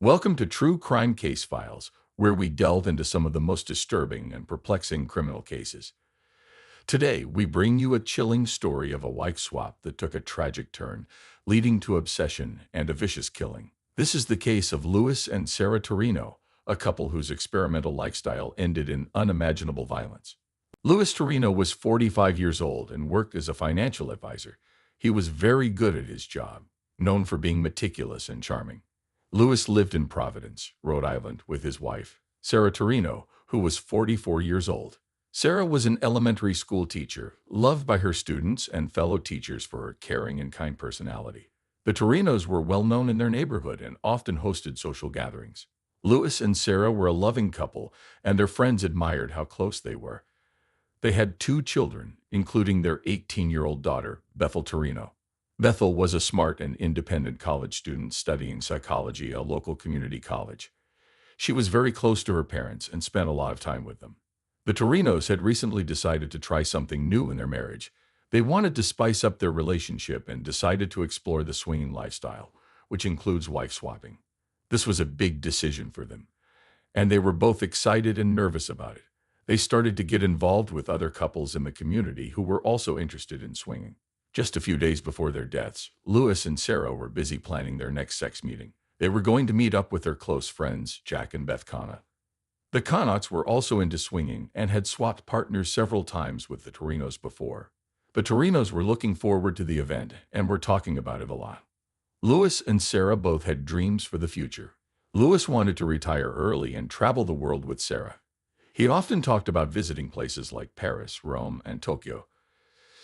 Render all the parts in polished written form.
Welcome to True Crime Case Files, where we delve into some of the most disturbing and perplexing criminal cases. Today, we bring you a chilling story of a wife swap that took a tragic turn, leading to obsession and a vicious killing. This is the case of Louis and Sarah Torino, a couple whose experimental lifestyle ended in unimaginable violence. Louis Torino was 45 years old and worked as a financial advisor. He was very good at his job, known for being meticulous and charming. Louis lived in Providence, Rhode Island, with his wife, Sarah Torino, who was 44 years old. Sarah was an elementary school teacher, loved by her students and fellow teachers for her caring and kind personality. The Torinos were well known in their neighborhood and often hosted social gatherings. Louis and Sarah were a loving couple, and their friends admired how close they were. They had two children, including their 18-year-old daughter, Bethel Torino. Bethel was a smart and independent college student studying psychology at a local community college. She was very close to her parents and spent a lot of time with them. The Torinos had recently decided to try something new in their marriage. They wanted to spice up their relationship and decided to explore the swinging lifestyle, which includes wife swapping. This was a big decision for them, and they were both excited and nervous about it. They started to get involved with other couples in the community who were also interested in swinging. Just a few days before their deaths, Louis and Sarah were busy planning their next sex meeting. They were going to meet up with their close friends, Jack and Beth Connott. The Connaughts were also into swinging and had swapped partners several times with the Torinos before. The Torinos were looking forward to the event and were talking about it a lot. Louis and Sarah both had dreams for the future. Louis wanted to retire early and travel the world with Sarah. He often talked about visiting places like Paris, Rome, and Tokyo.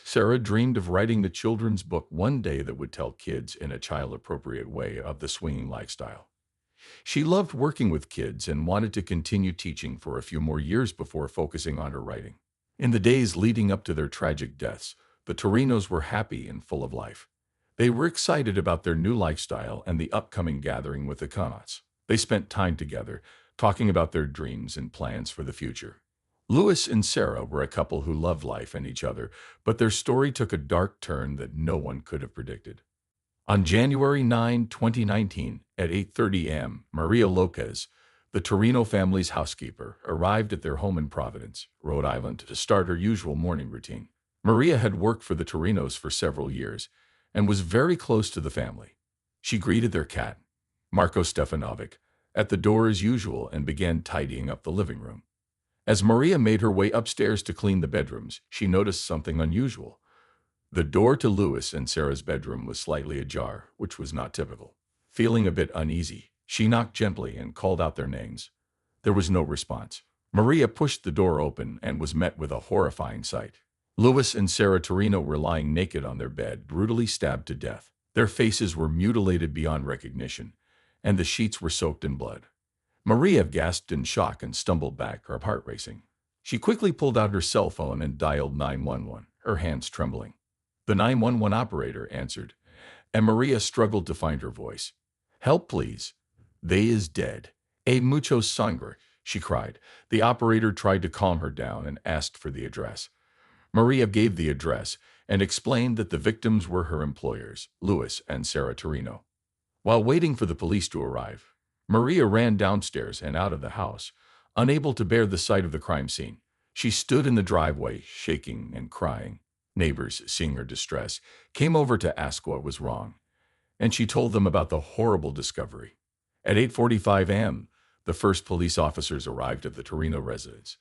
Sarah dreamed of writing the children's book one day that would tell kids in a child-appropriate way of the swinging lifestyle. She loved working with kids and wanted to continue teaching for a few more years before focusing on her writing. In the days leading up to their tragic deaths, the Torinos were happy and full of life. They were excited about their new lifestyle and the upcoming gathering with the Connaughts. They spent time together, talking about their dreams and plans for the future. Louis and Sarah were a couple who loved life and each other, but their story took a dark turn that no one could have predicted. On January 9, 2019, at 8:30 a.m., Maria Lopez, the Torino family's housekeeper, arrived at their home in Providence, Rhode Island, to start her usual morning routine. Maria had worked for the Torinos for several years and was very close to the family. She greeted their cat, Marco Stefanovic, at the door as usual and began tidying up the living room. As Maria made her way upstairs to clean the bedrooms, she noticed something unusual. The door to Louis and Sarah's bedroom was slightly ajar, which was not typical. Feeling a bit uneasy, she knocked gently and called out their names. There was no response. Maria pushed the door open and was met with a horrifying sight. Louis and Sarah Torino were lying naked on their bed, brutally stabbed to death. Their faces were mutilated beyond recognition, and the sheets were soaked in blood. Maria gasped in shock and stumbled back, her heart racing. She quickly pulled out her cell phone and dialed 911, her hands trembling. The 911 operator answered, and Maria struggled to find her voice. "Help, please. They is dead. Hay mucho sangre," she cried. The operator tried to calm her down and asked for the address. Maria gave the address and explained that the victims were her employers, Louis and Sarah Torino. While waiting for the police to arrive, Maria ran downstairs and out of the house, unable to bear the sight of the crime scene. She stood in the driveway, shaking and crying. Neighbors, seeing her distress, came over to ask what was wrong, and she told them about the horrible discovery. At 8:45 a.m., the first police officers arrived at the Torino residence.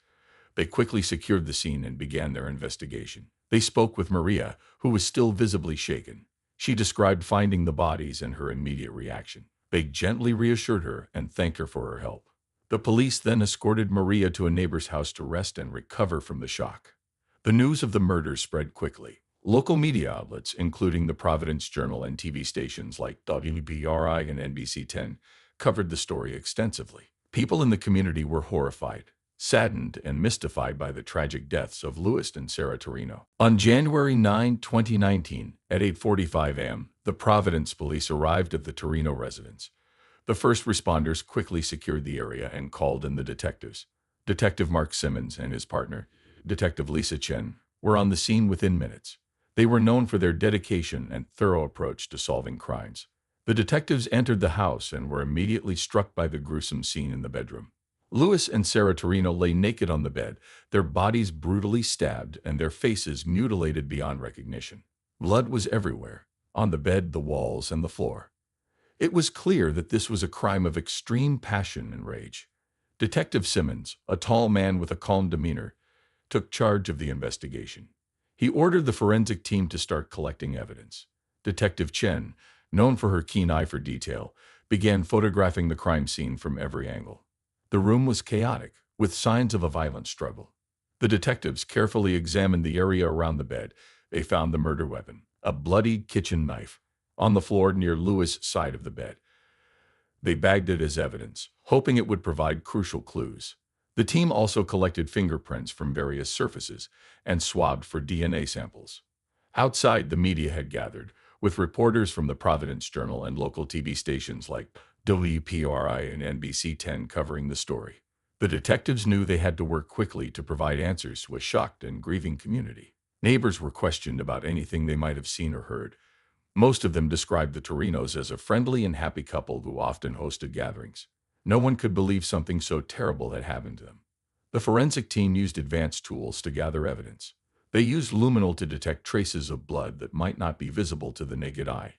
They quickly secured the scene and began their investigation. They spoke with Maria, who was still visibly shaken. She described finding the bodies and her immediate reaction. They gently reassured her and thanked her for her help. The police then escorted Maria to a neighbor's house to rest and recover from the shock. The news of the murders spread quickly. Local media outlets, including the Providence Journal and TV stations like WBRI and NBC10, covered the story extensively. People in the community were horrified, saddened, and mystified by the tragic deaths of Louis and Sarah Torino. On January 9, 2019, at 8:45 a.m., the Providence police arrived at the Torino residence. The first responders quickly secured the area and called in the detectives. Detective Mark Simmons and his partner, Detective Lisa Chen, were on the scene within minutes. They were known for their dedication and thorough approach to solving crimes. The detectives entered the house and were immediately struck by the gruesome scene in the bedroom. Louis and Sarah Torino lay naked on the bed, their bodies brutally stabbed and their faces mutilated beyond recognition. Blood was everywhere, on the bed, the walls, and the floor. It was clear that this was a crime of extreme passion and rage. Detective Simmons, a tall man with a calm demeanor, took charge of the investigation. He ordered the forensic team to start collecting evidence. Detective Chen, known for her keen eye for detail, began photographing the crime scene from every angle. The room was chaotic, with signs of a violent struggle. The detectives carefully examined the area around the bed. They found the murder weapon, a bloodied kitchen knife, on the floor near Louis' side of the bed. They bagged it as evidence, hoping it would provide crucial clues. The team also collected fingerprints from various surfaces and swabbed for DNA samples. Outside, the media had gathered, with reporters from the Providence Journal and local TV stations like WPRI and NBC 10 covering the story. The detectives knew they had to work quickly to provide answers to a shocked and grieving community. Neighbors were questioned about anything they might have seen or heard. Most of them described the Torinos as a friendly and happy couple who often hosted gatherings. No one could believe something so terrible had happened to them. The forensic team used advanced tools to gather evidence. They used luminol to detect traces of blood that might not be visible to the naked eye.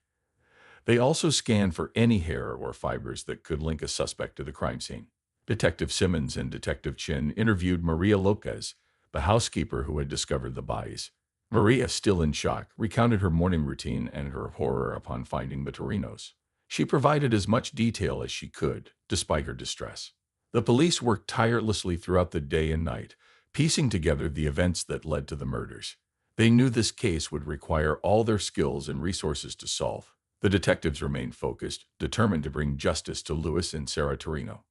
They also scanned for any hair or fibers that could link a suspect to the crime scene. Detective Simmons and Detective Chin interviewed Maria Lopez, the housekeeper who had discovered the bodies. Maria, still in shock, recounted her morning routine and her horror upon finding the Torinos. She provided as much detail as she could, despite her distress. The police worked tirelessly throughout the day and night, piecing together the events that led to the murders. They knew this case would require all their skills and resources to solve. The detectives remained focused, determined to bring justice to Louis and Sarah Torino.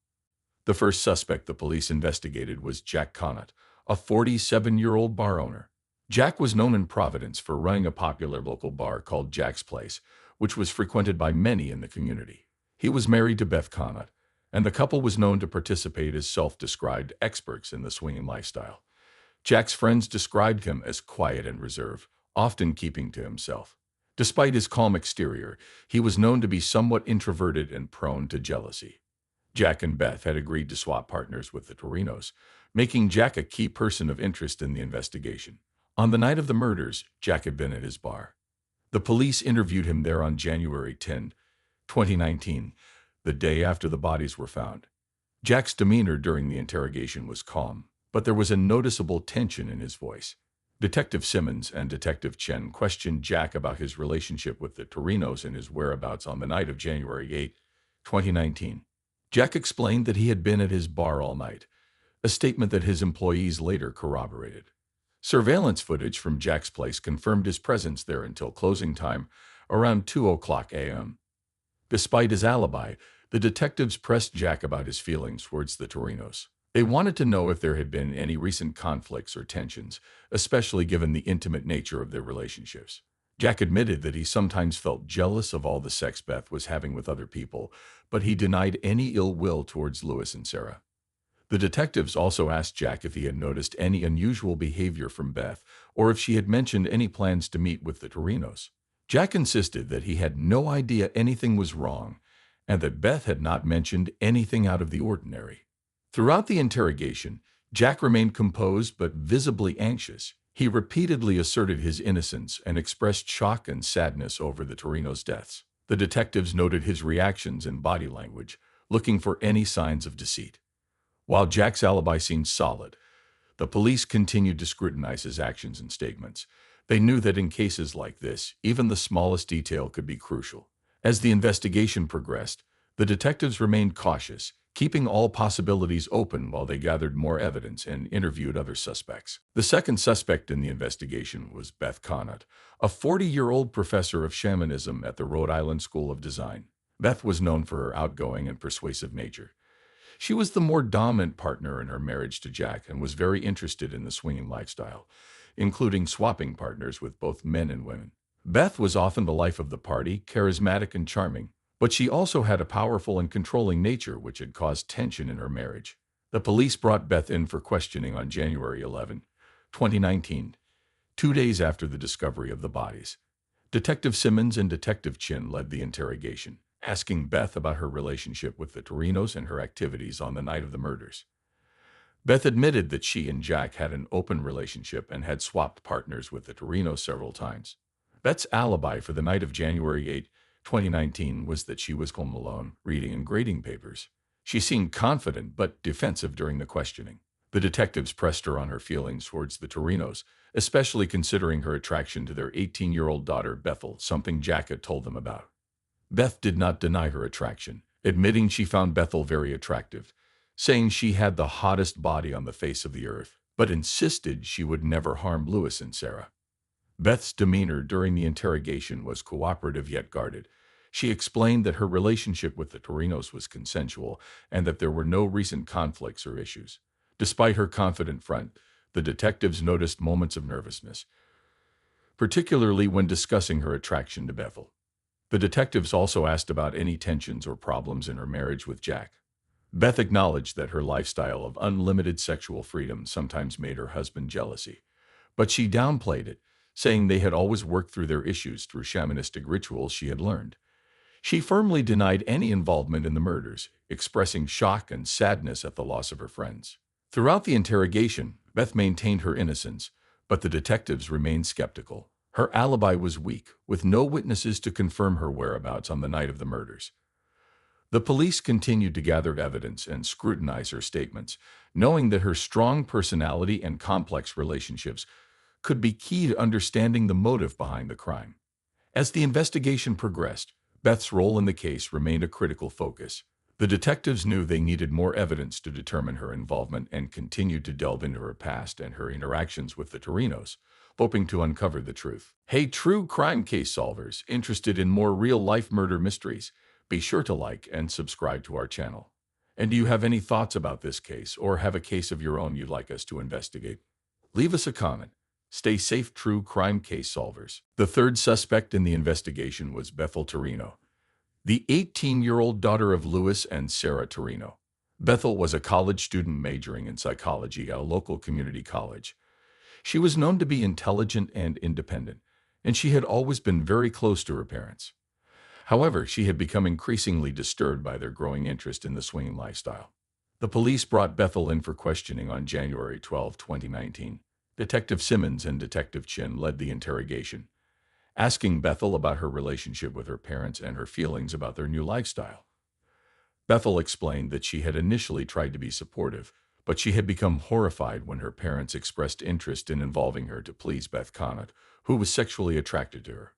The first suspect the police investigated was Jack Connaught, a 47-year-old bar owner. Jack was known in Providence for running a popular local bar called Jack's Place, which was frequented by many in the community. He was married to Beth Connaught, and the couple was known to participate as self-described experts in the swinging lifestyle. Jack's friends described him as quiet and reserved, often keeping to himself. Despite his calm exterior, he was known to be somewhat introverted and prone to jealousy. Jack and Beth had agreed to swap partners with the Torinos, making Jack a key person of interest in the investigation. On the night of the murders, Jack had been at his bar. The police interviewed him there on January 10, 2019, the day after the bodies were found. Jack's demeanor during the interrogation was calm, but there was a noticeable tension in his voice. Detective Simmons and Detective Chen questioned Jack about his relationship with the Torinos and his whereabouts on the night of January 8, 2019. Jack explained that he had been at his bar all night, a statement that his employees later corroborated. Surveillance footage from Jack's place confirmed his presence there until closing time, around 2:00 a.m. Despite his alibi, the detectives pressed Jack about his feelings towards the Torinos. They wanted to know if there had been any recent conflicts or tensions, especially given the intimate nature of their relationships. Jack admitted that he sometimes felt jealous of all the sex Beth was having with other people, but he denied any ill will towards Louis and Sarah. The detectives also asked Jack if he had noticed any unusual behavior from Beth or if she had mentioned any plans to meet with the Torinos. Jack insisted that he had no idea anything was wrong and that Beth had not mentioned anything out of the ordinary. Throughout the interrogation, Jack remained composed but visibly anxious. He repeatedly asserted his innocence and expressed shock and sadness over the Torinos' deaths. The detectives noted his reactions and body language, looking for any signs of deceit. While Jack's alibi seemed solid, the police continued to scrutinize his actions and statements. They knew that in cases like this, even the smallest detail could be crucial. As the investigation progressed, the detectives remained cautious, keeping all possibilities open while they gathered more evidence and interviewed other suspects. The second suspect in the investigation was Beth Connaught, a 40-year-old professor of shamanism at the Rhode Island School of Design. Beth was known for her outgoing and persuasive nature. She was the more dominant partner in her marriage to Jack and was very interested in the swinging lifestyle, including swapping partners with both men and women. Beth was often the life of the party, charismatic and charming, but she also had a powerful and controlling nature which had caused tension in her marriage. The police brought Beth in for questioning on January 11, 2019, 2 days after the discovery of the bodies. Detective Simmons and Detective Chin led the interrogation. asking Beth about her relationship with the Torinos and her activities on the night of the murders. Beth admitted that she and Jack had an open relationship and had swapped partners with the Torinos several times. Beth's alibi for the night of January 8, 2019 was that she was home alone, reading and grading papers. She seemed confident but defensive during the questioning. The detectives pressed her on her feelings towards the Torinos, especially considering her attraction to their 18-year-old daughter, Bethel, something Jack had told them about. Beth did not deny her attraction, admitting she found Bethel very attractive, saying she had the hottest body on the face of the earth, but insisted she would never harm Louis and Sarah. Beth's demeanor during the interrogation was cooperative yet guarded. She explained that her relationship with the Torinos was consensual and that there were no recent conflicts or issues. Despite her confident front, the detectives noticed moments of nervousness, particularly when discussing her attraction to Bethel. The detectives also asked about any tensions or problems in her marriage with Jack. Beth acknowledged that her lifestyle of unlimited sexual freedom sometimes made her husband jealousy, but she downplayed it, saying they had always worked through their issues through shamanistic rituals she had learned. She firmly denied any involvement in the murders, expressing shock and sadness at the loss of her friends. Throughout the interrogation, Beth maintained her innocence, but the detectives remained skeptical. Her alibi was weak, with no witnesses to confirm her whereabouts on the night of the murders. The police continued to gather evidence and scrutinize her statements, knowing that her strong personality and complex relationships could be key to understanding the motive behind the crime. As the investigation progressed, Beth's role in the case remained a critical focus. The detectives knew they needed more evidence to determine her involvement and continued to delve into her past and her interactions with the Torinos, hoping to uncover the truth. Hey, true crime case solvers interested in more real-life murder mysteries, be sure to like and subscribe to our channel. And do you have any thoughts about this case or have a case of your own you'd like us to investigate? Leave us a comment. Stay safe, true crime case solvers. The third suspect in the investigation was Bethel Torino, the 18-year-old daughter of Louis and Sarah Torino. Bethel was a college student majoring in psychology at a local community college. She was known to be intelligent and independent, and she had always been very close to her parents. However, she had become increasingly disturbed by their growing interest in the swinging lifestyle. The police brought Bethel in for questioning on January 12, 2019. Detective Simmons and Detective Chin led the interrogation, asking Bethel about her relationship with her parents and her feelings about their new lifestyle. Bethel explained that she had initially tried to be supportive, but she had become horrified when her parents expressed interest in involving her to please Beth Conant, who was sexually attracted to her.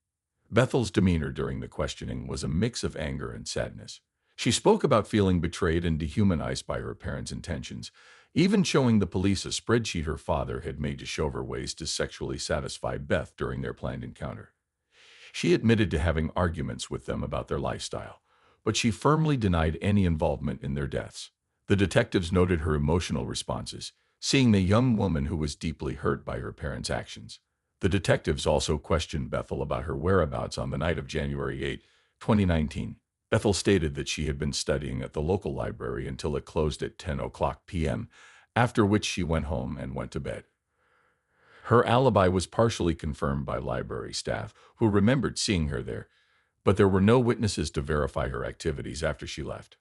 Bethel's demeanor during the questioning was a mix of anger and sadness. She spoke about feeling betrayed and dehumanized by her parents' intentions, even showing the police a spreadsheet her father had made to show her ways to sexually satisfy Beth during their planned encounter. She admitted to having arguments with them about their lifestyle, but she firmly denied any involvement in their deaths. The detectives noted her emotional responses, seeing the young woman who was deeply hurt by her parents' actions. The detectives also questioned Bethel about her whereabouts on the night of January 8, 2019. Bethel stated that she had been studying at the local library until it closed at 10:00 p.m., after which she went home and went to bed. Her alibi was partially confirmed by library staff, who remembered seeing her there, but there were no witnesses to verify her activities after she left.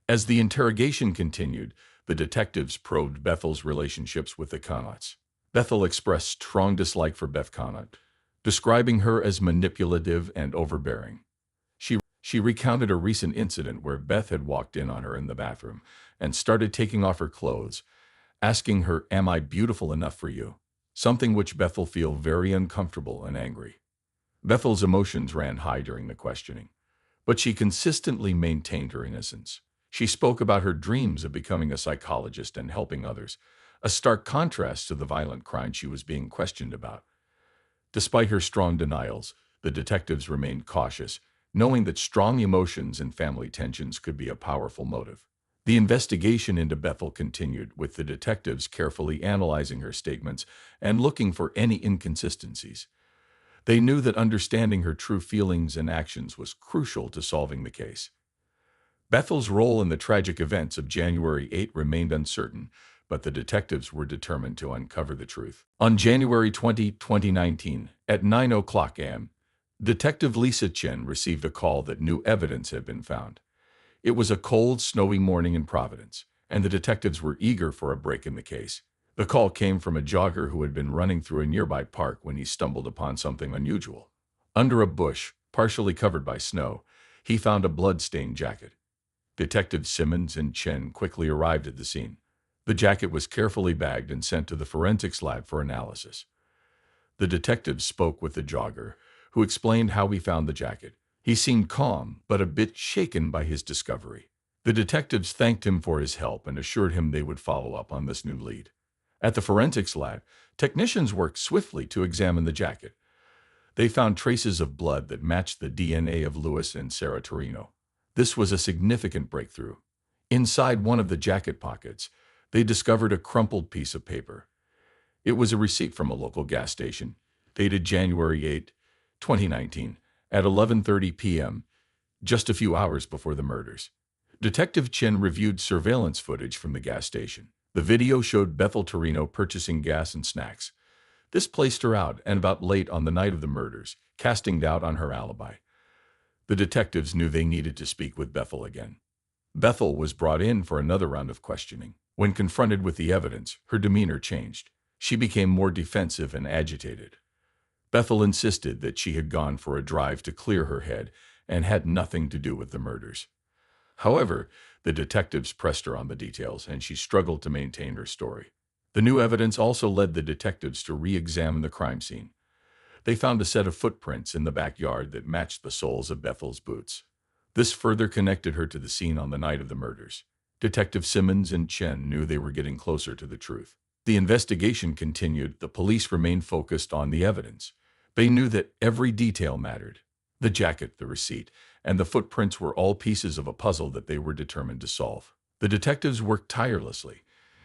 As the interrogation continued, the detectives probed Bethel's relationships with the Conants. Bethel expressed strong dislike for Beth Conant, describing her as manipulative and overbearing. She recounted a recent incident where Beth had walked in on her in the bathroom and started taking off her clothes, asking her, "Am I beautiful enough for you?" Something which Bethel felt very uncomfortable and angry. Bethel's emotions ran high during the questioning, but she consistently maintained her innocence. She spoke about her dreams of becoming a psychologist and helping others, a stark contrast to the violent crime she was being questioned about. Despite her strong denials, the detectives remained cautious, knowing that strong emotions and family tensions could be a powerful motive. The investigation into Bethel continued, with the detectives carefully analyzing her statements and looking for any inconsistencies. They knew that understanding her true feelings and actions was crucial to solving the case. Bethel's role in the tragic events of January 8 remained uncertain, but the detectives were determined to uncover the truth. On January 20, 2019, at 9:00 a.m., Detective Lisa Chen received a call that new evidence had been found. It was a cold, snowy morning in Providence, and the detectives were eager for a break in the case. The call came from a jogger who had been running through a nearby park when he stumbled upon something unusual. Under a bush, partially covered by snow, he found a blood-stained jacket. Detectives Simmons and Chen quickly arrived at the scene. The jacket was carefully bagged and sent to the forensics lab for analysis. The detectives spoke with the jogger, who explained how he found the jacket. He seemed calm, but a bit shaken by his discovery. The detectives thanked him for his help and assured him they would follow up on this new lead. At the forensics lab, technicians worked swiftly to examine the jacket. They found traces of blood that matched the DNA of Louis and Sarah Torino. This was a significant breakthrough. Inside one of the jacket pockets, they discovered a crumpled piece of paper. It was a receipt from a local gas station, dated January 8, 2019, at 11:30 p.m., just a few hours before the murders. Detective Chen reviewed surveillance footage from the gas station. The video showed Bethel Torino purchasing gas and snacks. This placed her out and about late on the night of the murders, casting doubt on her alibi. The detectives knew they needed to speak with Bethel again. Bethel was brought in for another round of questioning. When confronted with the evidence, her demeanor changed. She became more defensive and agitated. Bethel insisted that she had gone for a drive to clear her head and had nothing to do with the murders. However, the detectives pressed her on the details, and she struggled to maintain her story. The new evidence also led the detectives to re-examine the crime scene. They found a set of footprints in the backyard that matched the soles of Bethel's boots. This further connected her to the scene on the night of the murders. Detective Simmons and Chen knew they were getting closer to the truth. The investigation continued. The police remained focused on the evidence. They knew that every detail mattered. The jacket, the receipt, and the footprints were all pieces of a puzzle that they were determined to solve. The detectives worked tirelessly,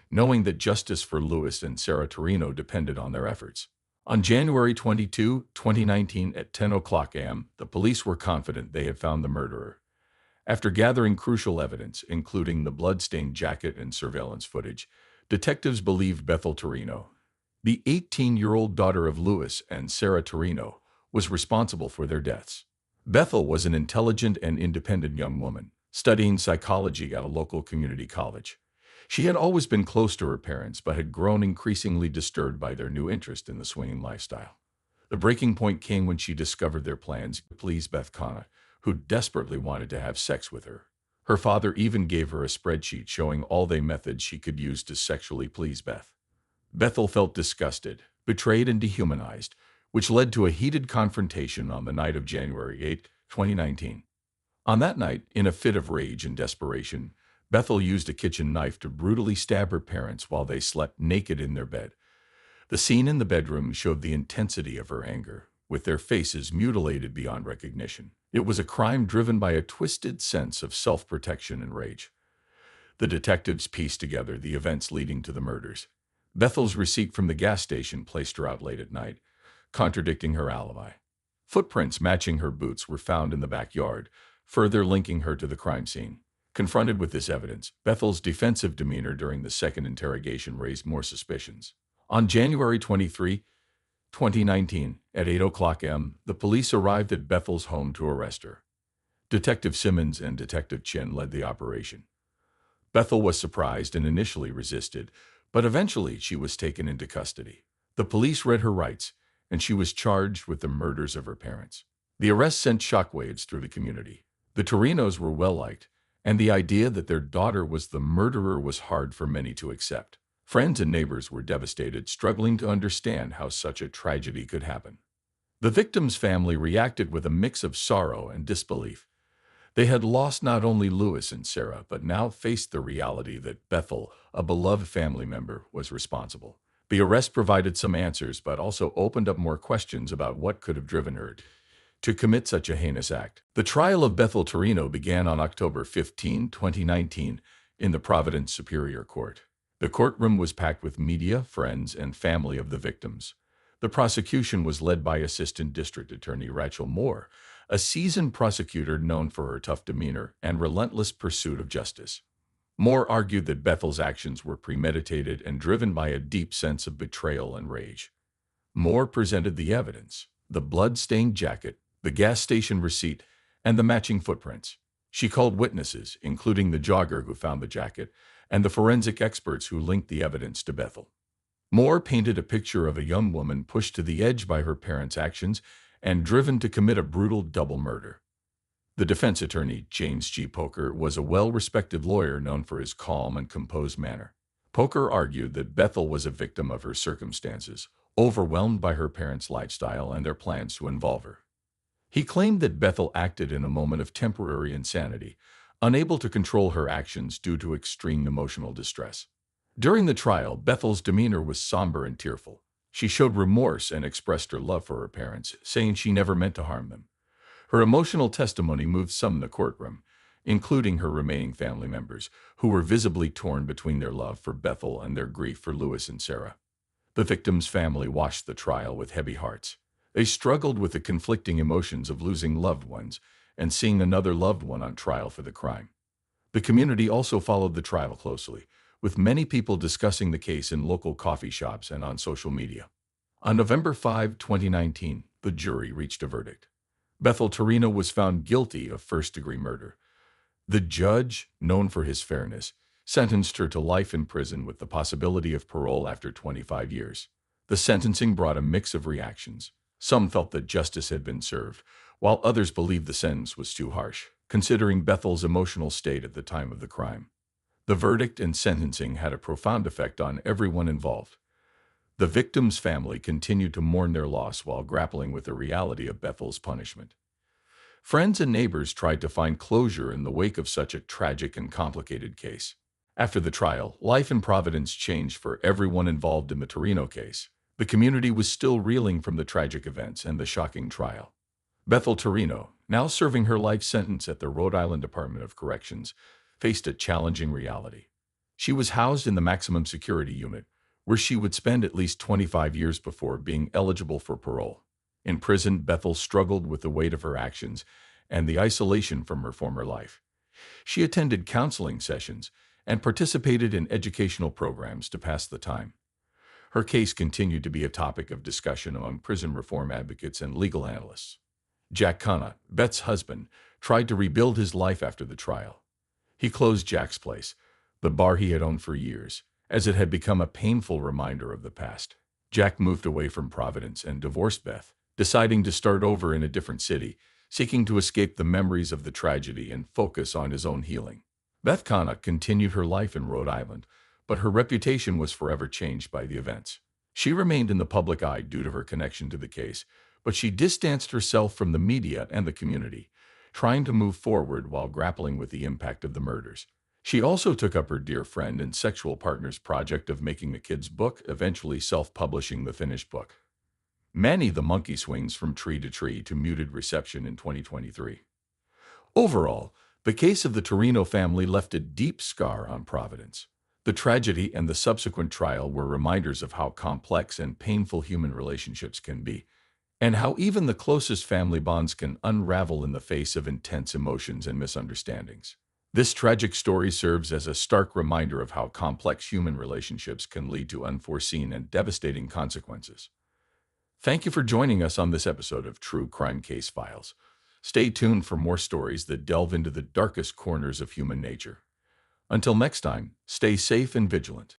knowing that justice for Louis and Sarah Torino depended on their efforts. On January 22, 2019, at 10 o'clock a.m., the police were confident they had found the murderer. After gathering crucial evidence, including the blood-stained jacket and surveillance footage, detectives believed Bethel Torino, the 18-year-old daughter of Louis and Sarah Torino, was responsible for their deaths. Bethel was an intelligent and independent young woman, studying psychology at a local community college. She had always been close to her parents, but had grown increasingly disturbed by their new interest in the swinging lifestyle. The breaking point came when she discovered their plans to please Beth Connor, who desperately wanted to have sex with her. Her father even gave her a spreadsheet showing all the methods she could use to sexually please Beth. Bethel felt disgusted, betrayed, and dehumanized, which led to a heated confrontation on the night of January 8, 2019. On that night, in a fit of rage and desperation, Bethel used a kitchen knife to brutally stab her parents while they slept naked in their bed. The scene in the bedroom showed the intensity of her anger, with their faces mutilated beyond recognition. It was a crime driven by a twisted sense of self-protection and rage. The detectives pieced together the events leading to the murders. Bethel's receipt from the gas station placed her out late at night, contradicting her alibi. Footprints matching her boots were found in the backyard, further linking her to the crime scene. Confronted with this evidence, Bethel's defensive demeanor during the second interrogation raised more suspicions. On January 23, 2019, at 8 o'clock a.m., the police arrived at Bethel's home to arrest her. Detective Simmons and Detective Chen led the operation. Bethel was surprised and initially resisted, but eventually she was taken into custody. The police read her rights, and she was charged with the murders of her parents. The arrest sent shockwaves through the community. The Torinos were well-liked, and the idea that their daughter was the murderer was hard for many to accept. Friends and neighbors were devastated, struggling to understand how such a tragedy could happen. The victim's family reacted with a mix of sorrow and disbelief. They had lost not only Louis and Sarah, but now faced the reality that Bethel, a beloved family member, was responsible. The arrest provided some answers, but also opened up more questions about what could have driven her to commit such a heinous act. The trial of Bethel Torino began on October 15, 2019, in the Providence Superior Court. The courtroom was packed with media, friends, and family of the victims. The prosecution was led by Assistant District Attorney Rachel Moore, a seasoned prosecutor known for her tough demeanor and relentless pursuit of justice. Moore argued that Bethel's actions were premeditated and driven by a deep sense of betrayal and rage. Moore presented the evidence: the blood-stained jacket, the gas station receipt, and the matching footprints. She called witnesses, including the jogger who found the jacket, and the forensic experts who linked the evidence to Bethel. Moore painted a picture of a young woman pushed to the edge by her parents' actions and driven to commit a brutal double murder. The defense attorney, James G. Poker, was a well-respected lawyer known for his calm and composed manner. Poker argued that Bethel was a victim of her circumstances, overwhelmed by her parents' lifestyle and their plans to involve her. He claimed that Bethel acted in a moment of temporary insanity, unable to control her actions due to extreme emotional distress. During the trial, Bethel's demeanor was somber and tearful. She showed remorse and expressed her love for her parents, saying she never meant to harm them. Her emotional testimony moved some in the courtroom, including her remaining family members, who were visibly torn between their love for Bethel and their grief for Louis and Sarah. The victim's family watched the trial with heavy hearts. They struggled with the conflicting emotions of losing loved ones and seeing another loved one on trial for the crime. The community also followed the trial closely, with many people discussing the case in local coffee shops and on social media. On November 5, 2019, the jury reached a verdict. Bethel Torino was found guilty of first-degree murder. The judge, known for his fairness, sentenced her to life in prison with the possibility of parole after 25 years. The sentencing brought a mix of reactions. Some felt that justice had been served, while others believed the sentence was too harsh, considering Bethel's emotional state at the time of the crime. The verdict and sentencing had a profound effect on everyone involved. The victim's family continued to mourn their loss while grappling with the reality of Bethel's punishment. Friends and neighbors tried to find closure in the wake of such a tragic and complicated case. After the trial, life in Providence changed for everyone involved in the Torino case. The community was still reeling from the tragic events and the shocking trial. Bethel Torino, now serving her life sentence at the Rhode Island Department of Corrections, faced a challenging reality. She was housed in the maximum security unit, where she would spend at least 25 years before being eligible for parole. In prison, Bethel struggled with the weight of her actions and the isolation from her former life. She attended counseling sessions and participated in educational programs to pass the time. Her case continued to be a topic of discussion among prison reform advocates and legal analysts. Jack Connott, Beth's husband, tried to rebuild his life after the trial. He closed Jack's place, the bar he had owned for years, as it had become a painful reminder of the past. Jack moved away from Providence and divorced Beth, deciding to start over in a different city, seeking to escape the memories of the tragedy and focus on his own healing. Beth Connott continued her life in Rhode Island, but her reputation was forever changed by the events. She remained in the public eye due to her connection to the case, but she distanced herself from the media and the community, trying to move forward while grappling with the impact of the murders. She also took up her dear friend and sexual partner's project of making the kids' book, eventually self-publishing the finished book. Manny the monkey swings from tree to tree to muted reception in 2023. Overall, the case of the Torino family left a deep scar on Providence. The tragedy and the subsequent trial were reminders of how complex and painful human relationships can be, and how even the closest family bonds can unravel in the face of intense emotions and misunderstandings. This tragic story serves as a stark reminder of how complex human relationships can lead to unforeseen and devastating consequences. Thank you for joining us on this episode of True Crime Case Files. Stay tuned for more stories that delve into the darkest corners of human nature. Until next time, stay safe and vigilant.